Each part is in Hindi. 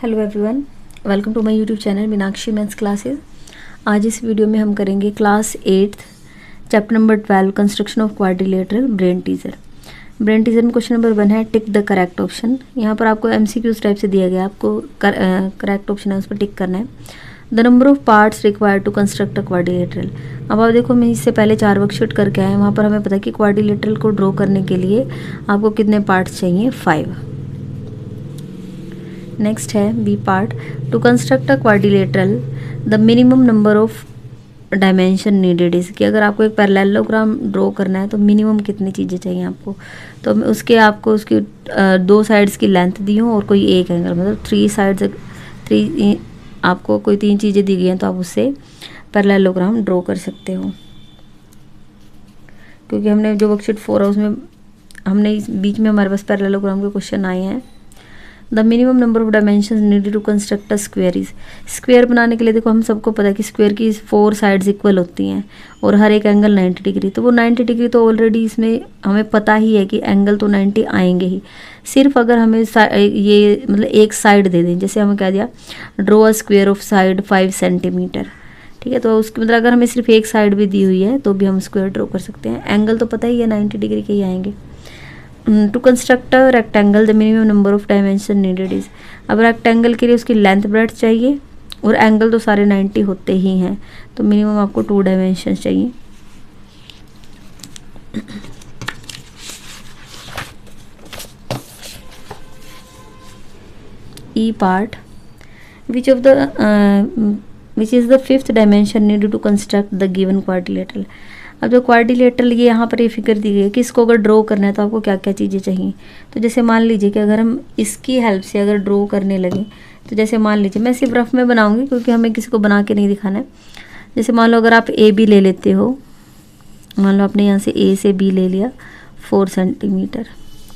Hello everyone, welcome to my YouTube channel Meenakshi maths classes. आज इस वीडियो में हम करेंगे class 8 chapter number 12 construction of quadrilateral brain teaser. Brain teaser में क्वेश्चन नंबर 1 है टिक द करेक्ट ऑप्शन। यहाँ पर आपको एमसीक्यूज टाइप से दिया गया, आपको करेक्ट ऑप्शन है उस पर टिक करना है। The number of parts required to construct a quadrilateral. अब आप देखो, मैं इससे पहले 4 वर्कशीट करके आए हैं, वहाँ पर हमें पता है कि क्वाड्रिलेटरल को ड्रॉ करने के लिए आपको कितने पार्ट्स चाहिए, 5। नेक्स्ट है B part, to construct a quadrilateral the minimum number of dimension needed is, कि अगर आपको एक पैरेललोग्राम ड्रॉ करना है तो मिनिमम कितनी चीज़ें चाहिए आपको। तो उसके आपको उसकी 2 साइड्स की लेंथ दी हो और कोई एक एंगल, मतलब 3 साइड्स, 3 आपको कोई 3 चीज़ें दी गई हैं तो आप उससे पैरेललोग्राम ड्रॉ कर सकते हो। क्योंकि हमने जो वर्कशीट 4 है उसमें हमने इस बीच में हमारे पास पैरेललोग्राम के क्वेश्चन आए हैं। The minimum number of dimensions needed to construct a square is, square बनाने के लिए देखो हम सबको पता है कि स्क्वायर की 4 साइड्स इक्वल होती हैं और हर एक एंगल 90 डिग्री। तो वो 90 डिग्री तो ऑलरेडी इसमें हमें पता ही है कि एंगल तो 90 आएंगे ही। सिर्फ अगर हमें ये मतलब एक साइड दे दें, जैसे हमें क्या दिया, draw a square of side 5 centimetre, ठीक है। तो उसकी मतलब अगर हमें सिर्फ एक साइड भी दी हुई है तो भी हम स्क्वायर ड्रॉ कर सकते हैं। एंगल तो पता ही है 90 डिग्री के ही आएंगे। To construct a rectangle the minimum number of dimension needed is, अब रेक्टेंगल के लिए उसकी लेंथ ब्रेड्थ चाहिए और एंगल तो सारे 90 होते ही हैं, तो मिनिमम आपको 2 डायमेंशन चाहिए। E part, which is the 5th dimension needed to construct the given quadrilateral. अब जो क्वाड्रिलेटरल ये यहाँ पर ये फिगर दी गई है कि इसको अगर ड्रॉ करना है तो आपको क्या क्या चीज़ें चाहिए। तो जैसे मान लीजिए कि अगर हम इसकी हेल्प से अगर ड्रॉ करने लगे, तो जैसे मान लीजिए, मैं सिर्फ रफ में बनाऊंगी क्योंकि हमें किसी को बना के नहीं दिखाना है। जैसे मान लो अगर आप ए बी ले लेते हो, मान लो आपने यहाँ से ए से बी ले लिया 4 सेंटीमीटर,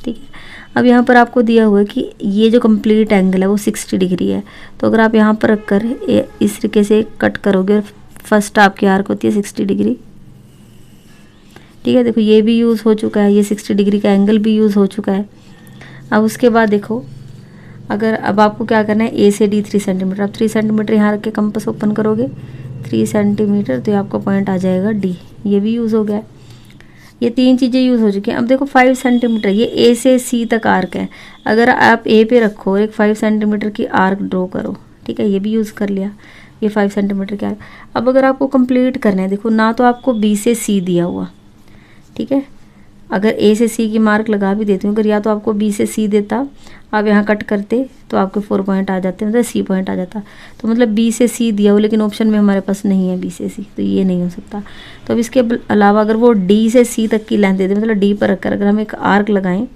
ठीक है। अब यहाँ पर आपको दिया हुआ है कि ये जो कंप्लीट एंगल है वो 60 डिग्री है। तो अगर आप यहाँ पर रखकर इस तरीके से कट करोगे, फर्स्ट आपकी आर्क होती है 60 डिग्री, ठीक है। देखो ये भी यूज़ हो चुका है, ये 60 डिग्री का एंगल भी यूज़ हो चुका है। अब उसके बाद देखो, अगर अब आपको क्या करना है, ए से डी 3 सेंटीमीटर, अब 3 सेंटीमीटर यहाँ रख के कंपास ओपन करोगे 3 सेंटीमीटर, तो ये आपका पॉइंट आ जाएगा डी, ये भी यूज़ हो गया है। ये 3 चीज़ें यूज़ हो चुकी हैं। अब देखो 5 सेंटीमीटर, ये ए से सी तक आर्क है, अगर आप ए पे रखो एक 5 सेंटीमीटर की आर्क ड्रॉ करो, ठीक है, ये भी यूज़ कर लिया, ये 5 सेंटीमीटर की आर्क। अब अगर आपको कंप्लीट करना है, देखो ना तो आपको बी से सी दिया हुआ, ठीक है, अगर ए से सी की मार्क लगा भी देती हूँ, अगर या तो आपको बी से सी देता, आप यहाँ कट करते तो आपके 4 पॉइंट आ जाते, मतलब सी पॉइंट आ जाता। तो मतलब बी से सी दिया हो, लेकिन ऑप्शन में हमारे पास नहीं है बी से सी, तो ये नहीं हो सकता। तो अब इसके अलावा अगर वो डी से सी तक की लेंथ देते, मतलब डी पर रखकर अगर हम एक आर्क लगाएं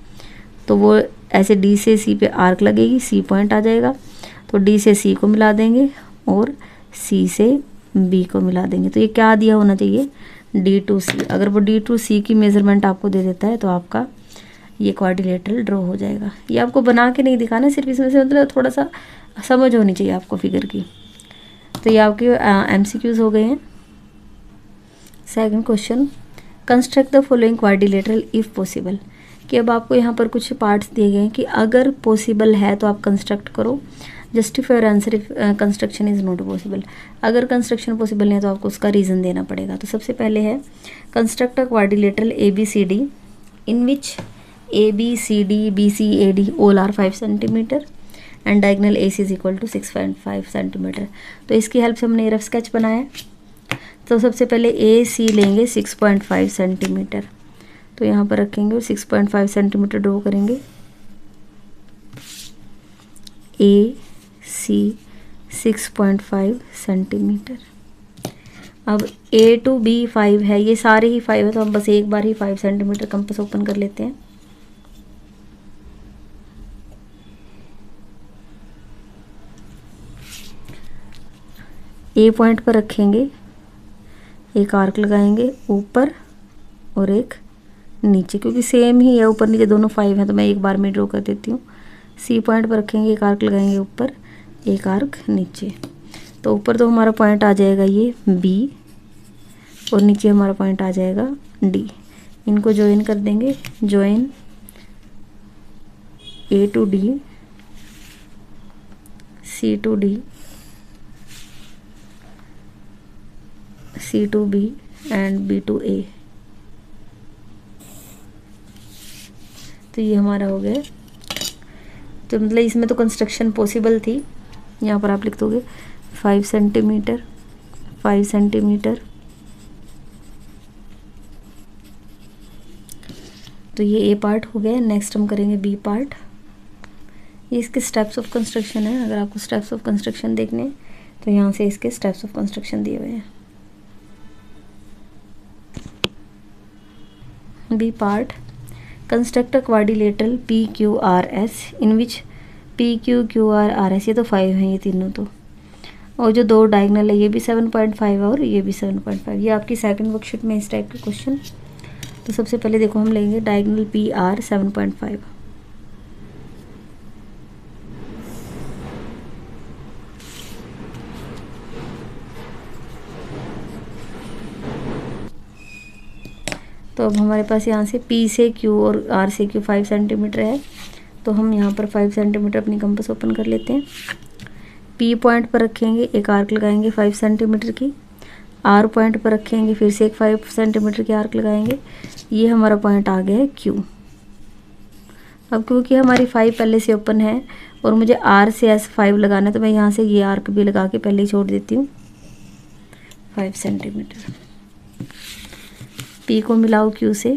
तो वो ऐसे डी से सी पे आर्क लगेगी, सी पॉइंट आ जाएगा। तो डी से सी को मिला देंगे और सी से बी को मिला देंगे, तो ये क्या दिया होना चाहिए, डी टू सी। अगर वो डी टू सी की मेजरमेंट आपको दे देता है तो आपका ये क्वाड्रिलेटरल ड्रॉ हो जाएगा। ये आपको बना के नहीं दिखाना, सिर्फ इसमें से मतलब थोड़ा सा समझ होनी चाहिए आपको फिगर की। तो ये आपके एमसीक्यूज हो गए हैं। Second question, construct the following quadrilateral if possible, कि अब आपको यहाँ पर कुछ पार्ट्स दिए गए हैं कि अगर पॉसिबल है तो आप कंस्ट्रक्ट करो। Justify your answer if construction is not possible, अगर कंस्ट्रक्शन पॉसिबल नहीं है तो आपको उसका रीज़न देना पड़ेगा। तो सबसे पहले है construct a quadrilateral A B C D in which A B C D B C A D all are 5 centimetre and diagonal A C is equal to 6.5 centimetre. तो इसकी हेल्प से हमने रफ स्केच बनाया। तो सबसे पहले ए सी लेंगे 6.5 सेंटीमीटर, तो यहाँ पर रखेंगे और 6.5 सेंटीमीटर ड्रॉ करेंगे। ए सी 6.5 सेंटीमीटर। अब ए टू बी 5 है, ये सारे ही 5 है, तो हम बस एक बार ही 5 सेंटीमीटर कंपास ओपन कर लेते हैं। ए पॉइंट पर रखेंगे, एक आर्क लगाएंगे ऊपर और एक नीचे, क्योंकि सेम ही है, ऊपर नीचे दोनों 5 हैं, तो मैं एक बार में ड्रॉ कर देती हूँ। सी पॉइंट पर रखेंगे, एक आर्क लगाएंगे ऊपर, एक आर्क नीचे। तो ऊपर तो हमारा पॉइंट आ जाएगा ये बी और नीचे हमारा पॉइंट आ जाएगा डी। इनको ज्वाइन कर देंगे, join A to D C2D, C2B and B2A। तो ये हमारा हो गया। तो मतलब इसमें तो कंस्ट्रक्शन पॉसिबल थी। यहाँ पर आप लिख दोगे 5 सेंटीमीटर, 5 सेंटीमीटर। तो ये ए पार्ट हो गया। नेक्स्ट हम करेंगे बी पार्ट। ये इसके स्टेप्स ऑफ कंस्ट्रक्शन है। अगर आपको स्टेप्स ऑफ कंस्ट्रक्शन देखने हैं तो यहाँ से इसके स्टेप्स ऑफ कंस्ट्रक्शन दिए हुए हैं। B part, construct a quadrilateral PQRS in which PQQRRS, ये तो 5 हैं ये तीनों तो, और जो दो डायगनल है ये भी 7.5 और ये भी 7.5। ये आपकी सेकंड वर्कशीट में इस टाइप के क्वेश्चन। तो सबसे पहले देखो हम लेंगे डायगनल PR 7.5। तो अब हमारे पास यहाँ से P से Q और R से Q 5 सेंटीमीटर है। तो हम यहाँ पर 5 सेंटीमीटर अपनी कंपास ओपन कर लेते हैं। P पॉइंट पर रखेंगे, एक आर्क लगाएंगे 5 सेंटीमीटर की। R पॉइंट पर रखेंगे, फिर से एक 5 सेंटीमीटर की आर्क लगाएंगे। ये हमारा पॉइंट आ गया है Q। अब क्योंकि हमारी 5 पहले से ओपन है और मुझे R से S 5 लगाना है, तो मैं यहाँ से ये आर्क भी लगा के पहले ही छोड़ देती हूँ 5 सेंटीमीटर। P को मिलाओ Q से,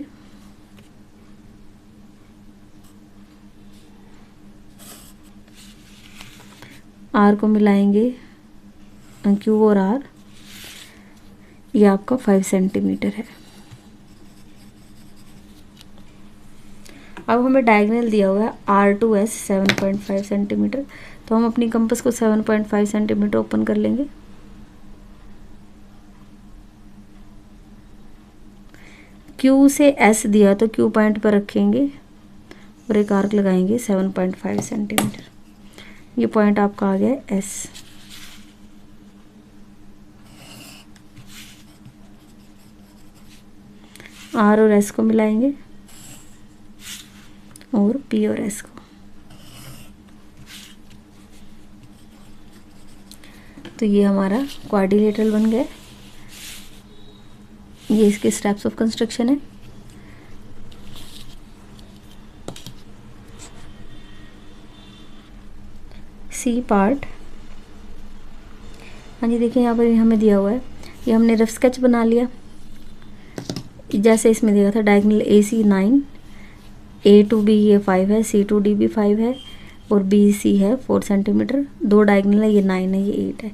R को मिलाएंगे Q और R। ये आपका 5 सेंटीमीटर है। अब हमें डायगोनल दिया हुआ है R2S 7.5 सेंटीमीटर। तो हम अपनी कंपास को 7.5 सेंटीमीटर ओपन कर लेंगे। Q से S दिया तो Q पॉइंट पर रखेंगे और एक आर्क लगाएंगे 7.5 सेंटीमीटर। ये पॉइंट आपका आ गया S। R और S को मिलाएंगे और P और S को। तो ये हमारा क्वाड्रिलेटरल बन गया। ये इसके स्टेप्स ऑफ कंस्ट्रक्शन है। सी पार्ट, हाँ जी देखिए यहाँ पर हमें दिया हुआ है। ये हमने रफ स्केच बना लिया जैसे इसमें दिया था। Diagonal AC 9, A to B ये 5 है, C to D भी 5 है और BC है 4 सेंटीमीटर। दो डायगोनल है, ये 9 है, ये 8 है।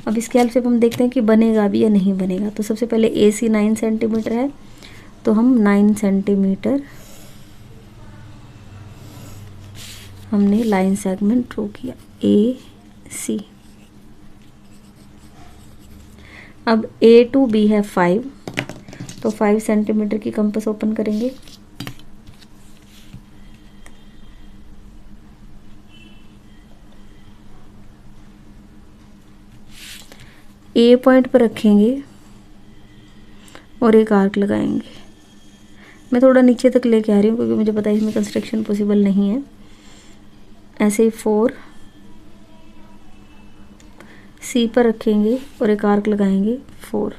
अब इसके हेल्प से हम देखते हैं कि बनेगा भी या नहीं बनेगा। तो सबसे पहले AC 9 सेंटीमीटर है, तो हम 9 सेंटीमीटर हमने लाइन सेगमेंट ड्रॉ किया AC। अब A to B है 5, तो 5 सेंटीमीटर की कंपास ओपन करेंगे। A पॉइंट पर रखेंगे और एक आर्क लगाएंगे। मैं थोड़ा नीचे तक लेके आ रही हूँ क्योंकि मुझे पता है इसमें कंस्ट्रक्शन पॉसिबल नहीं है। ऐसे ही 4 C पर रखेंगे और एक आर्क लगाएंगे 4।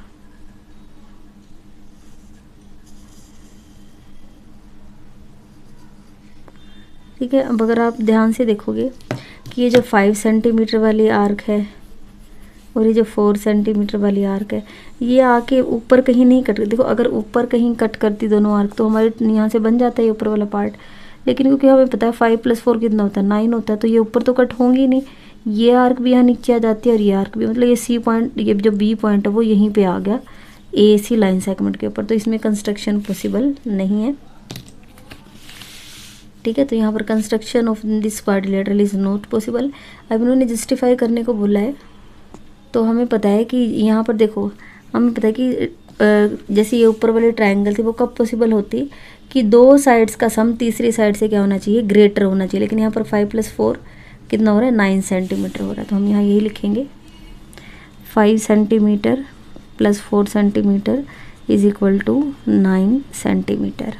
ठीक है। अब अगर आप ध्यान से देखोगे कि ये जो 5 सेंटीमीटर वाली आर्क है और ये जो 4 सेंटीमीटर वाली आर्क है, ये आके ऊपर कहीं नहीं कट। देखो अगर ऊपर कहीं कट करती दोनों आर्क तो हमारे यहाँ से बन जाता है ऊपर वाला पार्ट। लेकिन क्योंकि हमें पता है 5 + 4 कितना होता है, 9 होता है, तो ये ऊपर तो कट होंगी नहीं। ये आर्क भी यहाँ नीचे आ जाती है और ये आर्क भी, मतलब ये C पॉइंट, ये जो B पॉइंट है वो यहीं पे आ गया AC लाइन सेगमेंट के ऊपर। तो इसमें कंस्ट्रक्शन पॉसिबल नहीं है। ठीक है। तो यहाँ पर construction of this quadrilateral is not possible. अब इन्होंने जस्टिफाई करने को बोला है। तो हमें पता है कि यहाँ पर देखो, हमें पता है कि जैसे ये ऊपर वाली ट्रायंगल थी वो कब पॉसिबल होती कि दो साइड्स का सम तीसरी साइड से क्या होना चाहिए, ग्रेटर होना चाहिए। लेकिन यहाँ पर 5 + 4 कितना हो रहा है, 9 सेंटीमीटर हो रहा है। तो हम यहाँ यही लिखेंगे 5 centimetre + 4 centimetre is equal to 9 centimetre.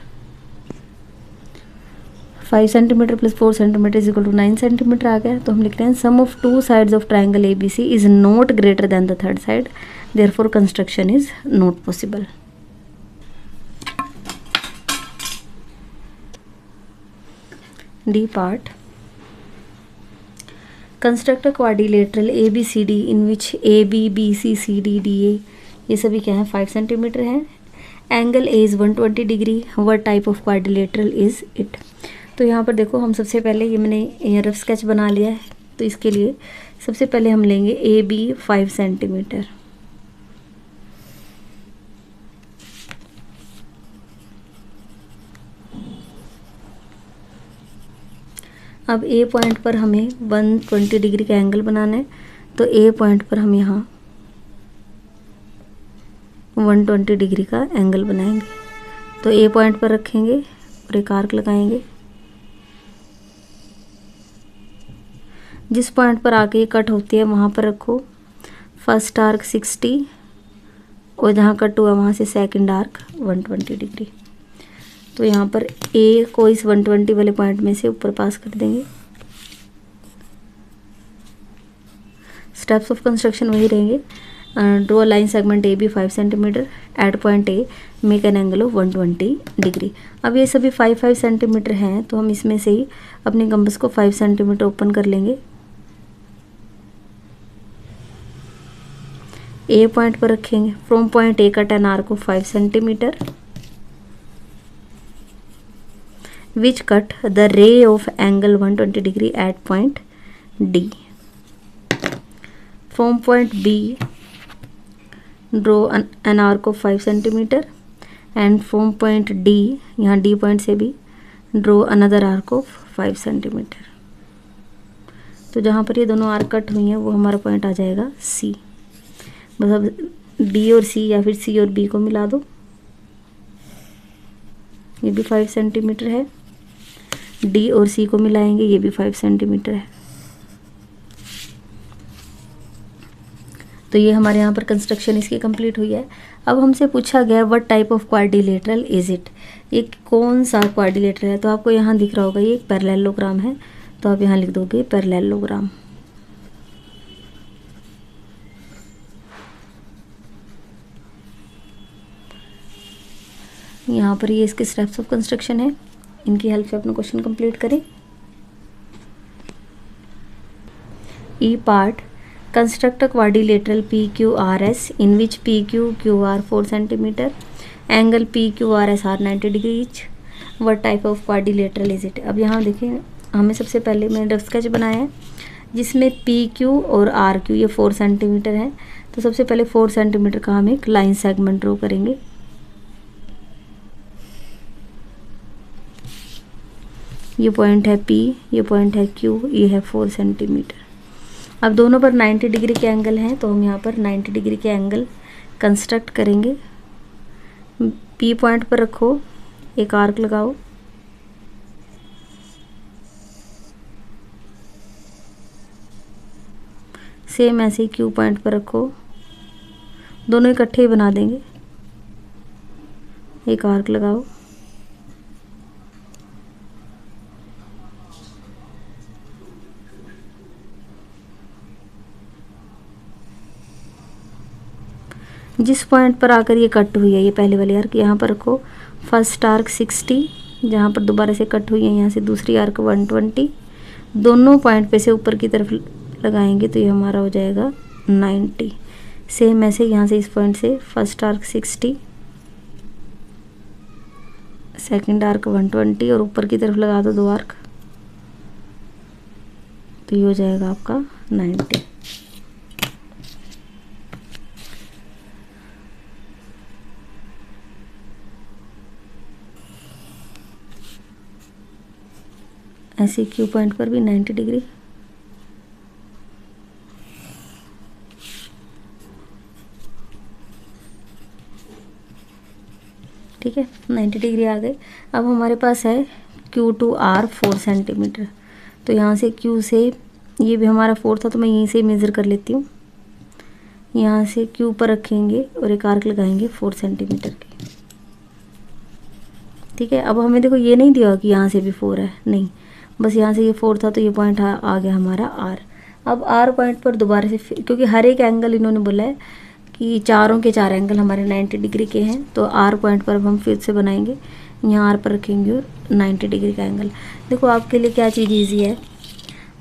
5 centimetre plus 4 centimetre is equal to 9 centimetre आ गया। तो हम लिख रहे हैं sum of two sides of triangle A B C is not greater than the third side, therefore construction is not possible. D part, construct a quadrilateral A B C D in which A B B C C D D ए, ये सभी क्या है 5 सेंटीमीटर है। Angle A is 120 degree, what type of quadrilateral is it. तो यहाँ पर देखो हम सबसे पहले ये मैंने रफ स्केच बना लिया है। तो इसके लिए सबसे पहले हम लेंगे ए बी 5 सेंटीमीटर, अब ए पॉइंट पर हमें 120 डिग्री का एंगल बनाना है। तो ए पॉइंट पर हम यहाँ 120 डिग्री का एंगल बनाएंगे। तो ए पॉइंट पर रखेंगे और एक आर्क लगाएंगे। जिस पॉइंट पर आके ये कट होती है वहाँ पर रखो फर्स्ट आर्क 60 और जहाँ कट हुआ वहाँ से सेकंड आर्क 120 डिग्री। तो यहाँ पर ए को इस 120 वाले पॉइंट में से ऊपर पास कर देंगे। स्टेप्स ऑफ कंस्ट्रक्शन वही रहेंगे। Draw line segment A B 5 centimetre at point A, make an angle of 120 degree. अब ये सभी 5 सेंटीमीटर हैं तो हम इसमें से ही अपने कंपास को 5 सेंटीमीटर ओपन कर लेंगे। ए पॉइंट पर रखेंगे। From point A cut an arc of 5 centimetre which cut the ray of angle 120 degree at point D. From point B, draw an arc of 5 centimeter and from point D, यहाँ D point से भी draw another arc of 5 centimeter. तो जहाँ पर ये दोनों आर्क कट हुई हैं वो हमारा पॉइंट आ जाएगा C। मतलब D और C या फिर C और B को मिला दो। ये भी 5 सेंटीमीटर है। डी और सी को मिलाएंगे, ये भी 5 सेंटीमीटर है। तो ये हमारे यहाँ पर कंस्ट्रक्शन इसकी कंप्लीट हुई है। अब हमसे पूछा गया what type of quadrilateral is it, ये कौन सा क्वाड्रिलेटरल है। तो आपको यहाँ दिख रहा होगा ये एक पैरेललोग्राम है। तो आप यहाँ लिख दोगे पैरेललोग्राम। यहाँ पर ये इसके स्टेप्स ऑफ कंस्ट्रक्शन है, इनकी हेल्प से अपना क्वेश्चन कंप्लीट करें। E part, construct a quadrilateral P Q R S in which P Q R 4 centimetre, angle P Q R S R 90 degree each, what type of quadrilateral is it. अब यहाँ देखिए हमें सबसे पहले मैंने रफ स्केच बनाया है जिसमें पी क्यू और आर क्यू ये 4 सेंटीमीटर है। तो सबसे पहले 4 सेंटीमीटर का हम एक लाइन सेगमेंट ड्रॉ करेंगे। ये पॉइंट है P, ये पॉइंट है Q, ये है 4 सेंटीमीटर। अब दोनों पर 90 डिग्री के एंगल हैं तो हम यहाँ पर 90 डिग्री के एंगल कंस्ट्रक्ट करेंगे। P पॉइंट पर रखो, एक आर्क लगाओ, सेम ऐसे ही Q पॉइंट पर रखो, दोनों इकट्ठे ही बना देंगे। एक आर्क लगाओ, जिस पॉइंट पर आकर ये कट हुई है ये पहले वाली आर्क यहाँ पर रखो। फर्स्ट आर्क 60, जहाँ पर दोबारा से कट हुई है यहाँ से दूसरी आर्क 120, दोनों पॉइंट पे से ऊपर की तरफ लगाएंगे तो ये हमारा हो जाएगा 90। सेम ऐसे यहाँ से इस पॉइंट से फर्स्ट आर्क 60, सेकंड आर्क 120 और ऊपर की तरफ लगा दो 2 आर्क, तो ये हो जाएगा आपका 90। ऐसे क्यू पॉइंट पर भी 90 डिग्री। ठीक है, 90 डिग्री आ गए। अब हमारे पास है Q टू R 4 सेंटीमीटर। तो यहाँ से Q से ये भी हमारा 4 था तो मैं यहीं से मेज़र कर लेती हूँ। यहाँ से Q पर रखेंगे और एक आर्क लगाएंगे 4 सेंटीमीटर के। ठीक है। अब हमें देखो ये नहीं दिया कि यहाँ से भी 4 है, नहीं, बस यहाँ से ये 4 था तो ये पॉइंट आ गया हमारा R। अब R पॉइंट पर दोबारा से क्योंकि हर एक एंगल इन्होंने बोला है कि चारों के 4 एंगल हमारे 90 डिग्री के हैं, तो R पॉइंट पर अब हम फिर से बनाएंगे, यहाँ R पर रखेंगे और 90 डिग्री का एंगल। देखो आपके लिए क्या चीज़ ईजी है,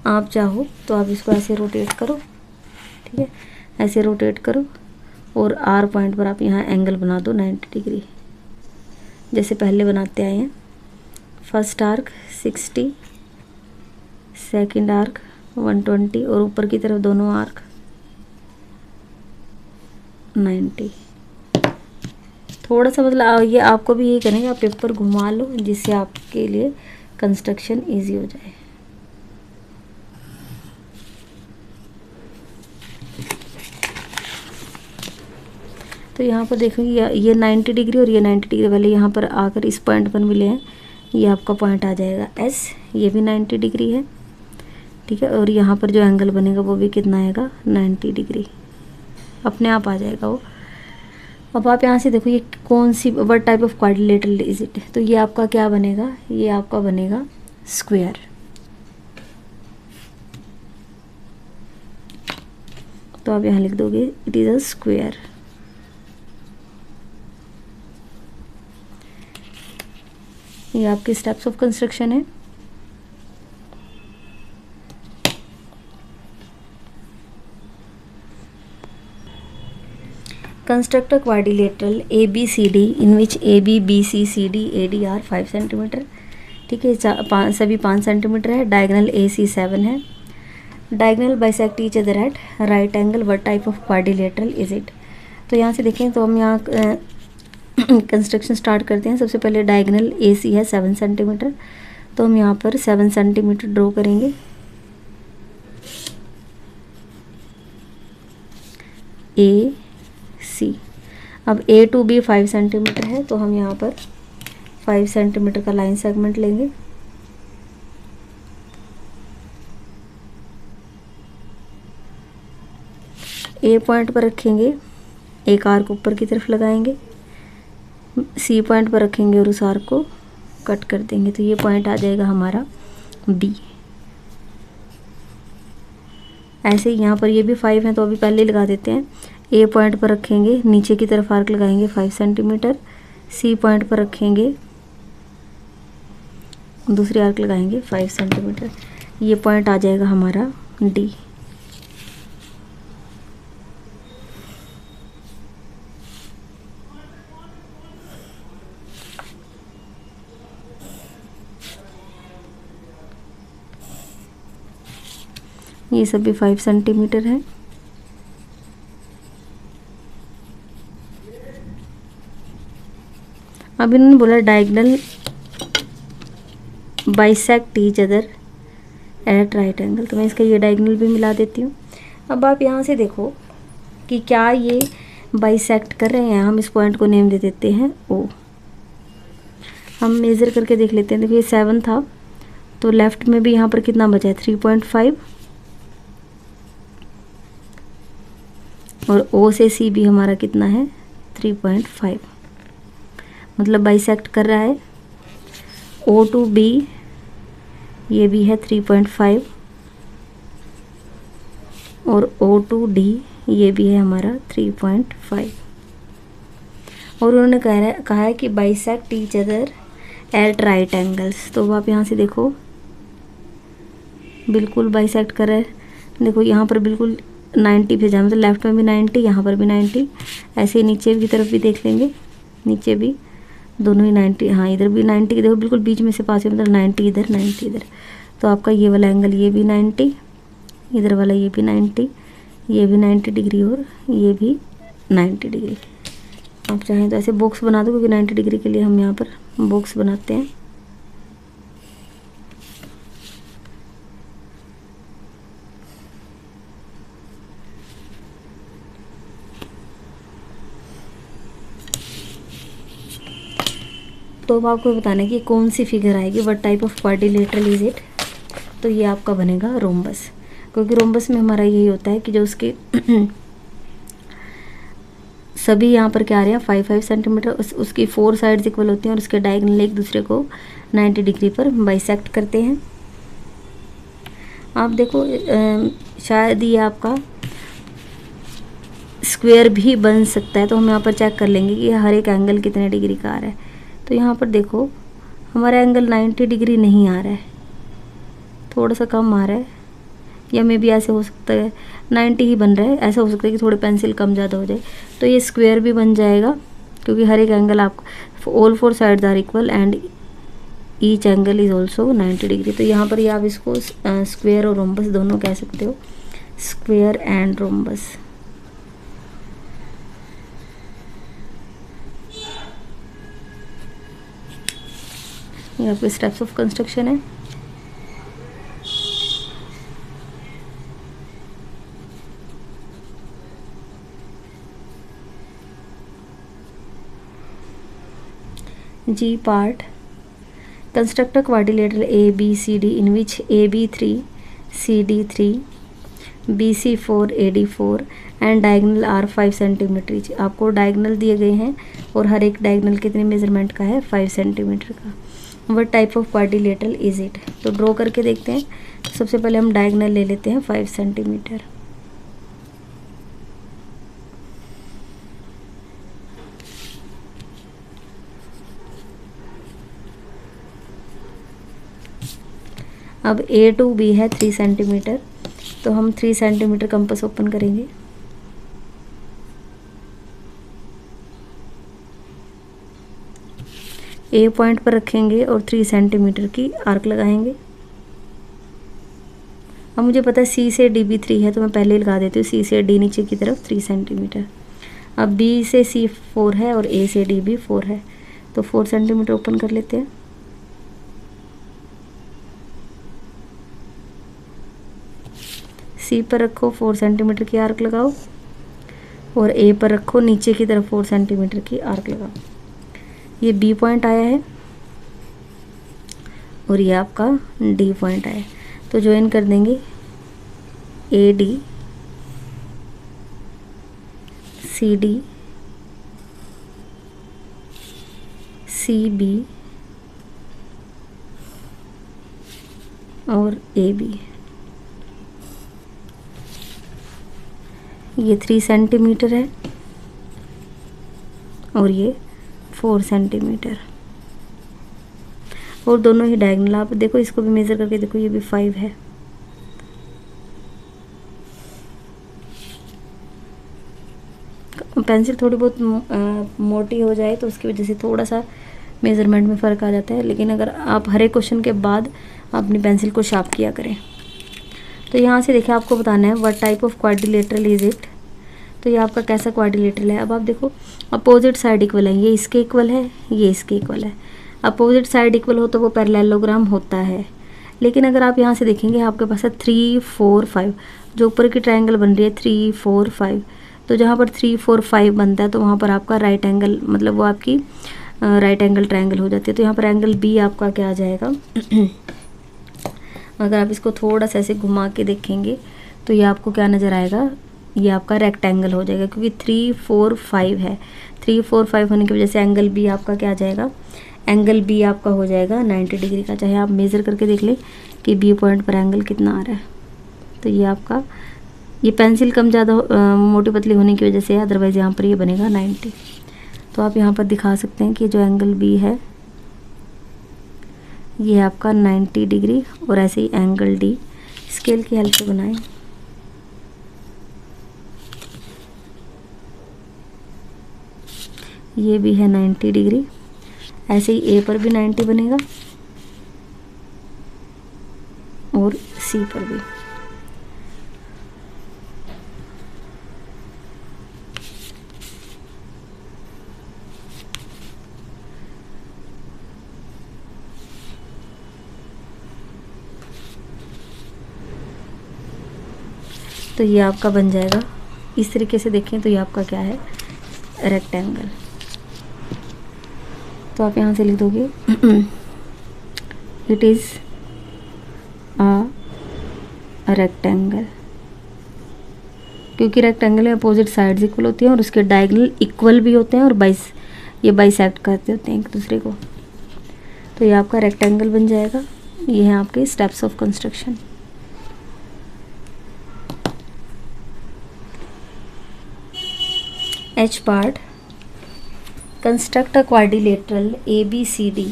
आप चाहो तो आप इसको ऐसे रोटेट करो, ठीक है, ऐसे रोटेट करो और R पॉइंट पर आप यहाँ एंगल बना दो 90 डिग्री, जैसे पहले बनाते आए हैं। फर्स्ट आर्क 60, सेकंड आर्क 120 और ऊपर की तरफ दोनों आर्क 90। थोड़ा सा मतलब ये आपको भी यही करेंगे, आप पेपर घुमा लो जिससे आपके लिए कंस्ट्रक्शन इजी हो जाए। तो यहाँ पर देखोगे ये 90 डिग्री और ये 90 डिग्री वाले यहाँ पर आकर इस पॉइंट पर मिले हैं, ये आपका पॉइंट आ जाएगा S, ये भी 90 डिग्री है, ठीक है, और यहाँ पर जो एंगल बनेगा वो भी कितना आएगा 90 डिग्री, अपने आप आ जाएगा वो। अब आप यहाँ से देखो ये कौन see what type of quadrilateral is it, तो ये आपका क्या बनेगा, ये आपका बनेगा स्क्वायर। तो आप यहाँ लिख दोगे इट इज़ अ स्क्वायर। ये आपके स्टेप्स ऑफ कंस्ट्रक्शन है। Construct a quadrilateral ABCD in which AB BC CD AD are 5 centimetre, ठीक है, सभी 5 सेंटीमीटर है। डायगोनल AC 7 है। Diagonal bisect each other at right angle, what type of quadrilateral is it. तो यहाँ से देखें तो हम यहाँ कंस्ट्रक्शन स्टार्ट करते हैं। सबसे पहले डायगोनल AC है 7 सेंटीमीटर, तो हम यहाँ पर 7 सेंटीमीटर ड्रॉ करेंगे। AC, अब A to B 5 सेंटीमीटर है, तो हम यहाँ पर 5 सेंटीमीटर का लाइन सेगमेंट लेंगे। A पॉइंट पर रखेंगे, एक आर्क ऊपर की तरफ लगाएंगे, C पॉइंट पर रखेंगे और उस आर्क को कट कर देंगे, तो ये पॉइंट आ जाएगा हमारा B। ऐसे ही यहाँ पर ये भी 5 है तो अभी पहले लगा देते हैं। A पॉइंट पर रखेंगे, नीचे की तरफ आर्क लगाएंगे 5 सेंटीमीटर, C पॉइंट पर रखेंगे, दूसरी आर्क लगाएंगे 5 सेंटीमीटर, ये पॉइंट आ जाएगा हमारा D। ये सभी 5 सेंटीमीटर है। अब इन्होंने बोला diagonal bisect each other at right angle, तो मैं इसका ये डायगोनल भी मिला देती हूँ। अब आप यहाँ से देखो कि क्या ये बाइसेक्ट कर रहे हैं। हम इस पॉइंट को नेम दे देते हैं O। हम मेज़र करके देख लेते हैं। देखो ये 7 था, तो लेफ्ट में भी यहाँ पर कितना बचा है 3.5, और O से C भी हमारा कितना है 3.5, मतलब बाइसेक्ट कर रहा है। O to B ये भी है 3.5 और O to D ये भी है हमारा 3.5। और उन्होंने कहा है कि bisect each other at right angles, तो आप यहाँ से देखो बिल्कुल बाइसेक्ट कर रहा है। देखो यहाँ पर बिल्कुल 90 पे जाए, मतलब लेफ्ट में भी 90, यहाँ पर भी 90, ऐसे ही नीचे की तरफ भी देख लेंगे, नीचे भी दोनों ही 90, हाँ इधर भी 90 की देखो बिल्कुल बीच में से पास है, मतलब 90 इधर 90 इधर। तो आपका ये वाला एंगल ये भी 90, इधर वाला ये भी 90, ये भी 90 डिग्री और ये भी 90 डिग्री। आप चाहें तो ऐसे बॉक्स बना दो, क्योंकि 90 डिग्री के लिए हम यहाँ पर बॉक्स बनाते हैं। तो अब आपको बताना है कि कौन सी फिगर आएगी, what type of quadrilateral is it. तो ये आपका बनेगा रोम्बस, क्योंकि रोम्बस में हमारा यही होता है कि जो उसके सभी यहाँ पर क्या आ रहे हैं 5-5 सेंटीमीटर, उसकी 4 साइड्स इक्वल होती हैं और उसके डायगोनल एक दूसरे को 90 डिग्री पर बाइसेक्ट करते हैं। आप देखो शायद ये आपका स्क्वायर भी बन सकता है, तो हम यहाँ पर चेक कर लेंगे कि हर एक एंगल कितने डिग्री का आ रहा है। तो यहाँ पर देखो हमारा एंगल 90 डिग्री नहीं आ रहा है, थोड़ा सा कम आ रहा है, या मे बी ऐसे हो सकता है 90 ही बन रहा है, ऐसा हो सकता है कि थोड़े पेंसिल कम ज़्यादा हो जाए। तो ये स्क्वायर भी बन जाएगा क्योंकि हर एक एंगल आपको all 4 sides are equal and each angle is also 90 degree. तो यहाँ पर ये आप इसको स्क्वायर और रोम्बस दोनों कह सकते हो, स्क्वायर एंड रोम्बस। ये आपके स्टेप्स ऑफ कंस्ट्रक्शन है। G part, construct a quadrilateral ABCD in which AB3, CD3, BC4, AD4 and diagonal are 5 centimetre each। आपको डायगनल दिए गए हैं और हर एक डायगनल कितने मेजरमेंट का है 5 सेंटीमीटर का। What type of quadrilateral is it? तो ड्रॉ करके देखते हैं। तो सबसे पहले हम डायगनल ले लेते हैं 5 सेंटीमीटर। अब A to B है 3 सेंटीमीटर, तो हम 3 सेंटीमीटर कंपास ओपन करेंगे। A पॉइंट पर रखेंगे और 3 सेंटीमीटर की आर्क लगाएंगे। अब मुझे पता है C से D भी 3 है, तो मैं पहले ही लगा देती हूँ C से D नीचे की तरफ 3 सेंटीमीटर। अब B से C 4 है और A से D भी 4 है, तो 4 सेंटीमीटर ओपन कर लेते हैं। C पर रखो 4 सेंटीमीटर की आर्क लगाओ और A पर रखो नीचे की तरफ 4 सेंटीमीटर की आर्क लगाओ। ये B पॉइंट आया है और ये आपका D पॉइंट आया है, तो ज्वाइन कर देंगे AD, CD, CB और AB। ये 3 सेंटीमीटर है और ये 4 सेंटीमीटर, और दोनों ही डायगोनल। आप देखो इसको भी मेज़र करके देखो, ये भी 5 है। पेंसिल थोड़ी बहुत मोटी हो जाए तो उसकी वजह से थोड़ा सा मेज़रमेंट में फ़र्क आ जाता है, लेकिन अगर आप हर एक क्वेश्चन के बाद अपनी पेंसिल को शार्प किया करें। तो यहाँ से देखिए आपको बताना है what type of quadrilateral is it. तो ये आपका कैसा क्वाड्रिलेटरल है। अब आप देखो अपोजिट साइड इक्वल है, ये इसके इक्वल है, ये इसके इक्वल है। अपोजिट साइड इक्वल हो तो वो पैरेललोग्राम होता है, लेकिन अगर आप यहाँ से देखेंगे आपके पास है 3, 4, 5, जो ऊपर की ट्रायंगल बन रही है 3, 4, 5, तो जहाँ पर 3, 4, 5 बनता है तो वहाँ पर आपका राइट एंगल, मतलब वो आपकी राइट एंगल ट्रायंगल हो जाती है। तो यहाँ पर एंगल बी आपका क्या आ जाएगा अगर आप इसको थोड़ा सा ऐसे घुमा के देखेंगे तो ये आपको क्या नज़र आएगा, ये आपका रेक्टेंगल हो जाएगा, क्योंकि 3, 4, 5 है। 3, 4, 5 होने की वजह से एंगल बी आपका क्या आ जाएगा, एंगल बी आपका हो जाएगा 90 डिग्री का। चाहे आप मेज़र करके देख लें कि बी पॉइंट पर एंगल कितना आ रहा है। तो ये आपका, ये पेंसिल कम ज़्यादा मोटी पतली होने की वजह से है, अदरवाइज़ यहाँ पर ये बनेगा 90। तो आप यहाँ पर दिखा सकते हैं कि जो एंगल बी है ये है आपका 90 डिग्री, और ऐसे ही एंगल डी स्केल की हेल्प से बनाएं। ये भी है 90 डिग्री, ऐसे ही ए पर भी 90 बनेगा और सी पर भी। तो ये आपका बन जाएगा इस तरीके से। देखें तो ये आपका क्या है, रेक्टेंगल। तो आप यहाँ से लिख दोगे इट इज़ अ रेक्टेंगल। क्योंकि रेक्टेंगल में अपोजिट साइड्स इक्वल होती हैं और उसके डायगोनल इक्वल भी होते हैं और ये बाइसेक्ट करते होते हैं एक दूसरे को। तो ये आपका रेक्टेंगल बन जाएगा। ये हैं आपके steps of construction. H part, construct a quadrilateral ABCD।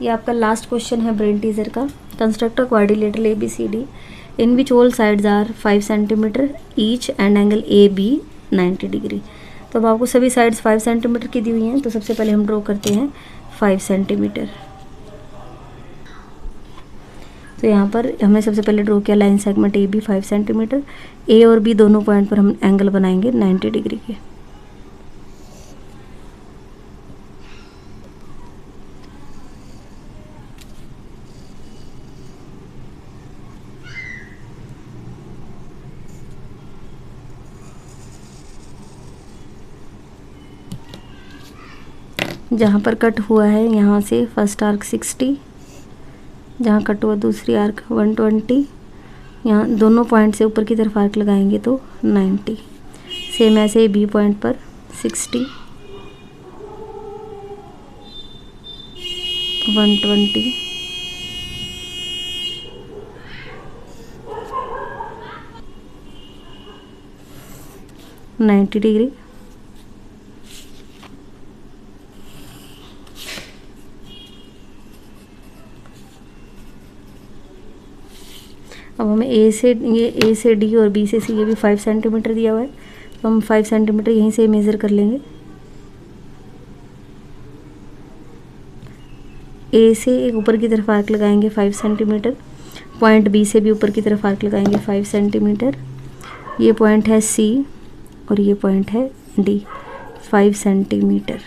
ये आपका लास्ट क्वेश्चन है ब्रेन टीजर का। Construct a quadrilateral ABCD in which all sides are 5 centimetre each and angle AB 90 degree. तो अब आपको सभी साइड्स 5 सेंटीमीटर की दी हुई हैं। तो सबसे पहले हम ड्रॉ करते हैं 5 सेंटीमीटर। तो यहाँ पर हमने सबसे पहले ड्रॉ किया line segment AB 5 centimetre. A और B दोनों पॉइंट पर हम एंगल बनाएंगे 90 डिग्री के। जहाँ पर कट हुआ है यहाँ से फर्स्ट आर्क 60, जहाँ कट हुआ दूसरी आर्क 120, यहाँ दोनों पॉइंट से ऊपर की तरफ आर्क लगाएंगे तो 90। सेम ऐसे बी पॉइंट पर 60, 120, 90 डिग्री। अब हमें ए से डी और बी से सी ये भी 5 सेंटीमीटर दिया हुआ है। तो हम 5 सेंटीमीटर यहीं से मेज़र कर लेंगे। ए से एक ऊपर की तरफ आर्क लगाएंगे 5 सेंटीमीटर। पॉइंट बी से भी ऊपर की तरफ आर्क लगाएंगे 5 सेंटीमीटर। ये पॉइंट है सी और ये पॉइंट है डी, 5 सेंटीमीटर।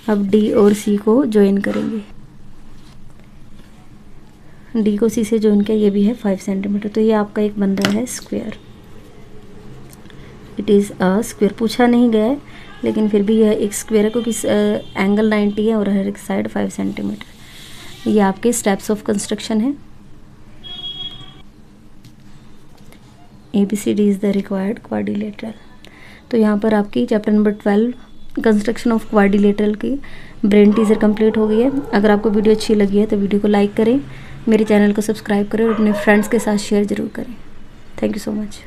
अब डी और सी को ज्वाइन करेंगे। डी को सी से ज्वाइन किया, ये भी है 5 सेंटीमीटर। तो ये आपका एक बन रहा है square. It is a square. पूछा नहीं गया है लेकिन फिर भी यह एक स्क्वायर है क्योंकि एंगल 90 है और हर एक साइड 5 सेंटीमीटर। ये आपके स्टेप्स ऑफ कंस्ट्रक्शन है। ABCD is the required quadrilateral. तो यहाँ पर आपकी chapter number 12 construction of quadrilateral की ब्रेन टीजर कंप्लीट हो गई है। अगर आपको वीडियो अच्छी लगी है तो वीडियो को लाइक करें, मेरे चैनल को सब्सक्राइब करें और अपने फ्रेंड्स के साथ शेयर ज़रूर करें। Thank you so much.